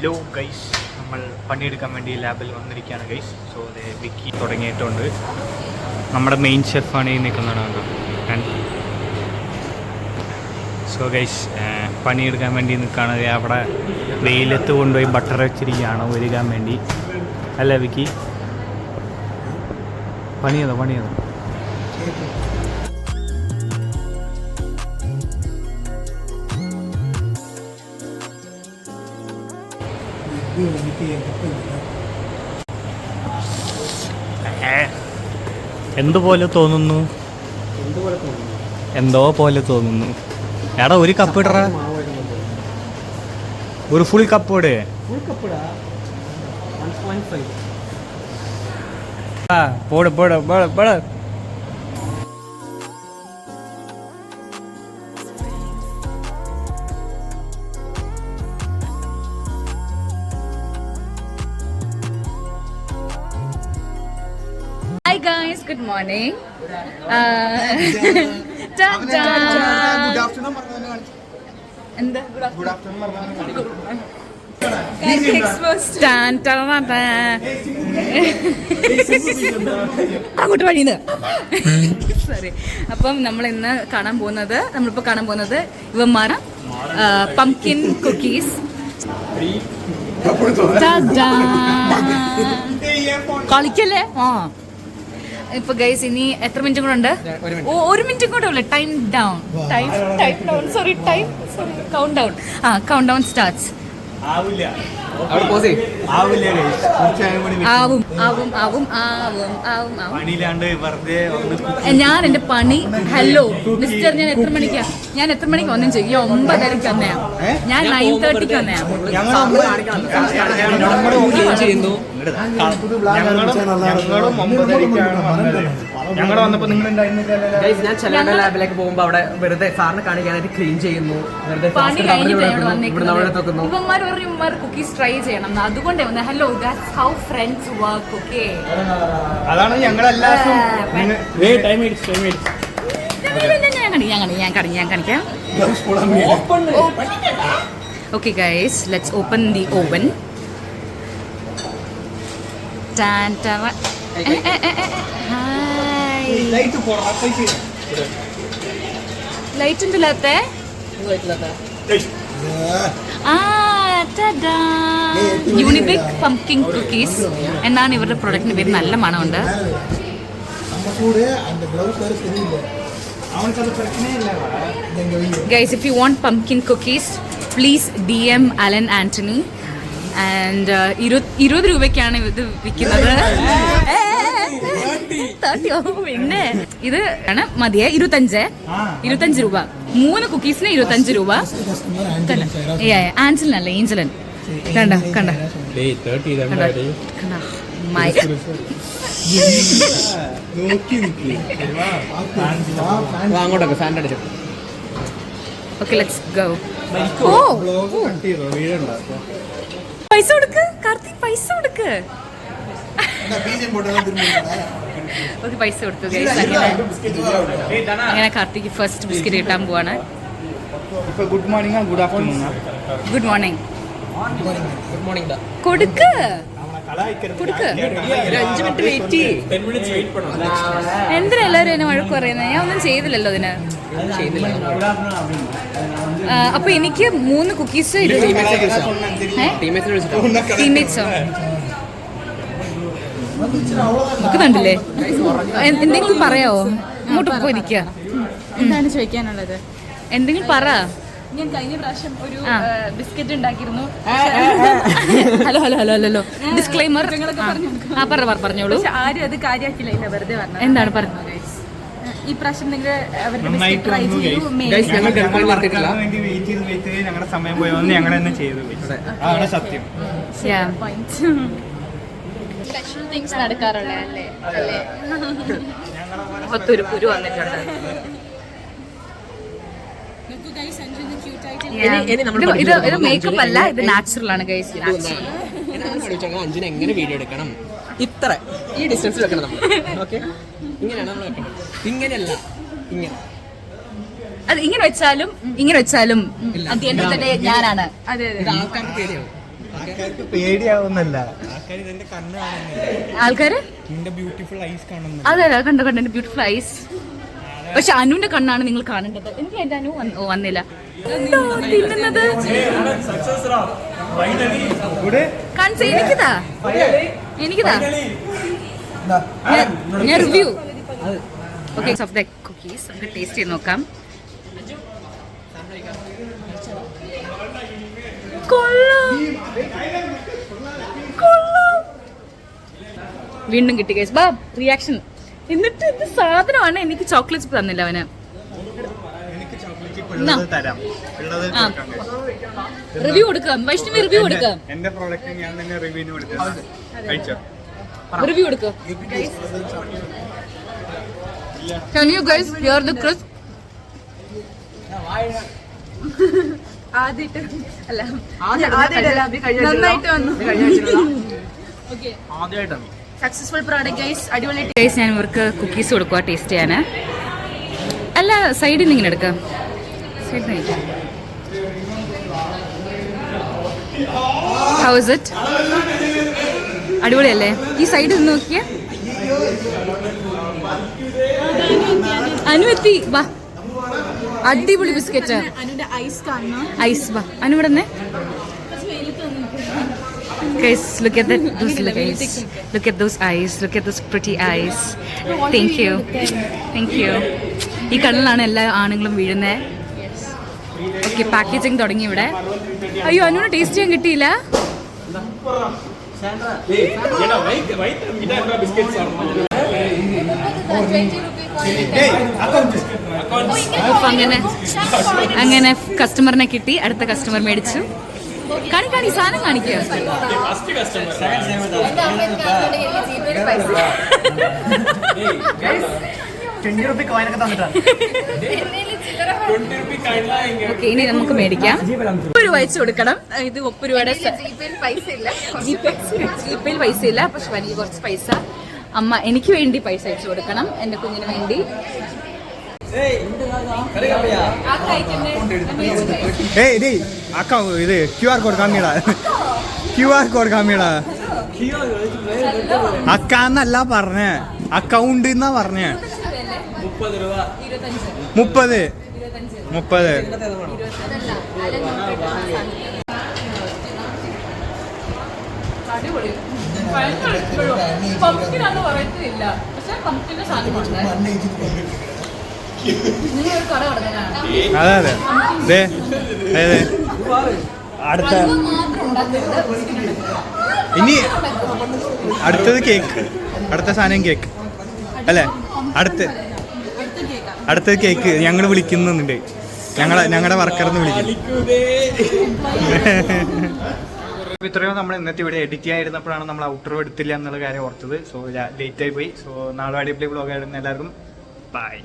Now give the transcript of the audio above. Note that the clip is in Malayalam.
ഹലോ ഗൈസ്, നമ്മൾ പണിയെടുക്കാൻ വേണ്ടി ലാബിൽ വന്നിരിക്കുകയാണ് ഗൈസ്. സോ അത് വിക്കി തുടങ്ങിയിട്ടുണ്ട്. നമ്മുടെ മെയിൻ ഷെഫാണ് ഈ നിൽക്കുന്നതാണ്. സോ ഗൈസ്, പണിയെടുക്കാൻ വേണ്ടി നിൽക്കുകയാണ്. അവിടെ വെയിലത്ത് കൊണ്ടുപോയി ബട്ടർ വെച്ചിരിക്കുകയാണ് ഒരുക്കാൻ വേണ്ടി. അല്ല വിക്കി, പണിയതോ. എന്തുപോലെ തോന്നുന്നു? എന്തോ പോലെ തോന്നുന്നു. എടാ ഒരു കപ്പ് ഇടറ, ഒരു ഫുൾ കപ്പ് ഇട്. പോട്. Hi guys, good morning. Good afternoon. എന്താ Good afternoon. അങ്ങോട്ട് വഴിന്ന്. സോറി. അപ്പം നമ്മളിപ്പോൾ കാണാൻ പോകുന്നത് ഇവന്മാരാ പംകിൻ കുക്കീസ്. കളിക്കല്ലേ? ഇപ്പൊ ഗൈസ്, ഇനി എത്ര മിനിറ്റ് കൂടെ ഉണ്ട്? ഒരു മിനിറ്റ് കൂടെ ഉള്ളു. Count down starts. ഞാൻ എന്റെ പണി. ഹലോ മിസ്റ്റർ, ഞാൻ എത്ര മണിക്ക് ഒന്നും ചെയ്യും? 9:30 വന്നയാ. ഞാൻ 9:30 വന്നയാ. ഞങ്ങൾ വന്നപ്പോ നിങ്ങൾ ഞാൻ ലാബിലേക്ക് പോകുമ്പോ അവിടെ വെറുതെ സാറിനെ കാണിക്കാനായിട്ട് ക്ലീൻ ചെയ്യുന്നു. ഇവന്മാർ കുക്കീസ് ട്രൈ ചെയ്യണം, അതുകൊണ്ടേ വന്നത്. Hello, that's how friends work. Okay, അതാണ് ഞങ്ങളെല്ലാവരും. ഞാൻ കാണിക്കാം. Okay guys, let's open the oven. Light ഉണ്ടല്ലാത്ത യൂണിബിക് പംകിൻ കുക്കീസ് എന്നാണ് ഇവരുടെ പ്രൊഡക്റ്റിന്റെ പേര്. നല്ല മണമുണ്ട്. Guys, if you want pumpkin cookies, please DM Alan Anthony. And 20 രൂപയ്ക്കാണ് ഇത് വിൽക്കുന്നത്. പിന്നെ ഇത് ആണ് മതിയെ. 25 രൂപ. 3 കുക്കീസിന് 25 രൂപ. ആഞ്ചലനല്ല, ഏഞ്ചലൻ. കണ്ട അങ്ങോട്ടൊക്കെ ഫാൻ അടിച്ചു. Okay, let's go. പൈസ കൊടുക്ക് കാർത്തിക്, പൈസ കൊടുക്ക്. ഓക്കെ, പൈസ കൊടുത്തു. അങ്ങനെ കാർത്തിക് ഫസ്റ്റ് ബിസ്ക്കറ്റ് കിട്ടാൻ പോവാണ്. Good morning, good afternoon. Good morning കൊടുക്ക്. 5 മിനിറ്റ് വെയിറ്റ്. എന്തിനാ എല്ലാവരും എന്നെ വഴക്ക് പറയുന്നത്? ഞാൻ ഒന്നും ചെയ്തില്ലല്ലോ അതിന്. അപ്പൊ എനിക്ക് 3 കുക്കീസ്. ടീംമേറ്റ്സോ നോക്കുന്നുണ്ടല്ലേ? എന്തെങ്കിലും പറയാവോ? അങ്ങോട്ട് പോയിരിക്കുക. എന്താണ് ചോദിക്കാനുള്ളത്? എന്തെങ്കിലും പറ. ഞാൻ കഴിഞ്ഞ പ്രാവശ്യം ഒരു ബിസ്ക്കറ്റ് ഉണ്ടാക്കിയിരുന്നു. Hello disclaimer. പറഞ്ഞോളൂ. പക്ഷെ ആരും അത് കാര്യമാക്കില്ല, വെറുതെ പറഞ്ഞു. എന്താണ് പറഞ്ഞത്? ഈ പ്രാവശ്യം നിങ്ങൾ അവരുടെ ബിസ്ക്കറ്റ് ട്രൈ ചെയ്യൂ. ഞങ്ങളുടെ സമയം പോയി വന്ന് ഞങ്ങൾ തന്നെ ചെയ്തു. അതാണ് സത്യം. Special things നടക്കാറുള്ളതല്ലേ? ഒത്തൊരു കുരു വന്നിട്ടുണ്ട്. ഇത് മേക്കപ്പ് അല്ല, ഇത് നാച്ചുറൽ ആണ് ഗൈസ്. അഞ്ചിന് എങ്ങനെ വീഡിയോ എടുക്കണം? ഇത്ര ഈ ഡിസ്റ്റൻസ് വെക്കണം നമ്മൾ. ഓക്കെ, ഇങ്ങനെയാണ് നമ്മൾ വെക്കണം. ഇങ്ങനെയല്ല, ഇങ്ങനെ. അത് ഇങ്ങനെ വെച്ചാലും ഞാനാണ്. അതെ, ആൾക്കാർക്ക് പേടിയാവും. പേടിയാവുന്നല്ല. ആൾക്കാര് ബ്യൂട്ടിഫുൾ ഐസ് കാണുന്നു. അതെ അതെ കണ്ടു കണ്ടു എന്റെ ബ്യൂട്ടിഫുൾ ഐസ്. പക്ഷെ അനുവിന്റെ കണ്ണാണ് നിങ്ങൾ കാണേണ്ടത്. എനിക്ക് എന്റെ അനു വന്നില്ല. കണ്ടോ തിന്നുന്നത്? കാണിച്ച എനിക്കിതാ ഞാൻ review. Okay of the cookies നമുക്ക് ടേസ്റ്റ് ചെയ്ത് നോക്കാം. വീണ്ടും കിട്ടി ഗൈസ്. ബാ റിയാക്ഷൻ. എന്നിട്ട് ഇത് സാധനമാണ്. എനിക്ക് ചോക്ലേറ്റ്സ് തന്നില്ല അവന്. റിവ്യൂ കൊടുക്കാം. വൈഷ്ണവി റിവ്യൂ കൊടുക്കാം. എന്റെ പ്രോഡക്റ്റ് ഞാൻ തന്നെ റിവ്യൂവിന് കൊടുക്കാം. റിവ്യൂ കൊടുക്കാം. Can you guys hear the crisp? നന്നായിട്ട് വന്നു. Successful product guys. അടിപൊളി ഗൈസ്. ഞാൻ ഇവർക്ക് കുക്കീസ് കൊടുക്കുക ടേസ്റ്റ് ചെയ്യാന്. അല്ല സൈഡിൽ നിന്ന് ഇങ്ങനെ എടുക്കാം. സൈഡിൽ നിന്ന് ഹൗ ഇസ് ഇറ്റ്? അടിപൊളിയല്ലേ? ഈ സൈഡിൽ നിന്ന് നോക്കിയ അനു എത്തി. വാ അടിപൊളി ബിസ്ക്കറ്റ്. ഐസ് വാ അനു ഇവിടെ നിന്ന്. Guys, look at that. Look at those eyes. Look at those pretty eyes. Thank you. ഈ കണ്ണിലാണ് എല്ലാ ആണുങ്ങളും വീഴുന്നത്. ഓക്കെ പാക്കേജിങ് തുടങ്ങി ഇവിടെ. അയ്യോ അനുവിന് ടേസ്റ്റ് ചെയ്യാൻ കിട്ടിയില്ല. അങ്ങനെ കസ്റ്റമറിനെ കിട്ടി. അടുത്ത കസ്റ്റമർ മേടിച്ചു. കാണി സാധനം കാണിക്കുക. ഓക്കെ ഇനി നമുക്ക് മേടിക്കാം. 30 രൂപ വെച്ച് കൊടുക്കണം. ഇത് 30 രൂപയുടെ ജിപേയിൽ പൈസ ഇല്ല. പക്ഷെ വലിയ കുറച്ച് പൈസ അമ്മ എനിക്ക് വേണ്ടി പൈസ അയച്ചു കൊടുക്കണം. എന്റെ കുഞ്ഞിന് വേണ്ടി. ഇത് QR കോഡ് കാമിയടാ. അക്കാന്നല്ല പറഞ്ഞേ, അക്കൗണ്ട് എന്നാ പറഞ്ഞേ. 30 അതെ അതെ അതെ അതെ. ഇനി അടുത്തത് കേക്ക്. അടുത്ത സാധനം കേക്ക് അല്ലേ? അടുത്തത് കേക്ക് ഞങ്ങൾ വിളിക്കുന്നുണ്ട്. ഞങ്ങളുടെ വർക്കർന്ന് വിളിക്കും. ഇത്രയോ നമ്മൾ ഇന്നത്തെ ഇവിടെ എഡിറ്റ് ചെയ്യാതിരുന്നപ്പോഴാണ് നമ്മൾ ഔട്ടറോ എടുത്തില്ല എന്നുള്ള കാര്യം ഓർത്തത്. സോ ലേറ്റ് ആയി പോയി. സോ നാളെ അടിപൊളി വ്ളോഗ് ആയിരുന്നു. എല്ലാവർക്കും ബൈ.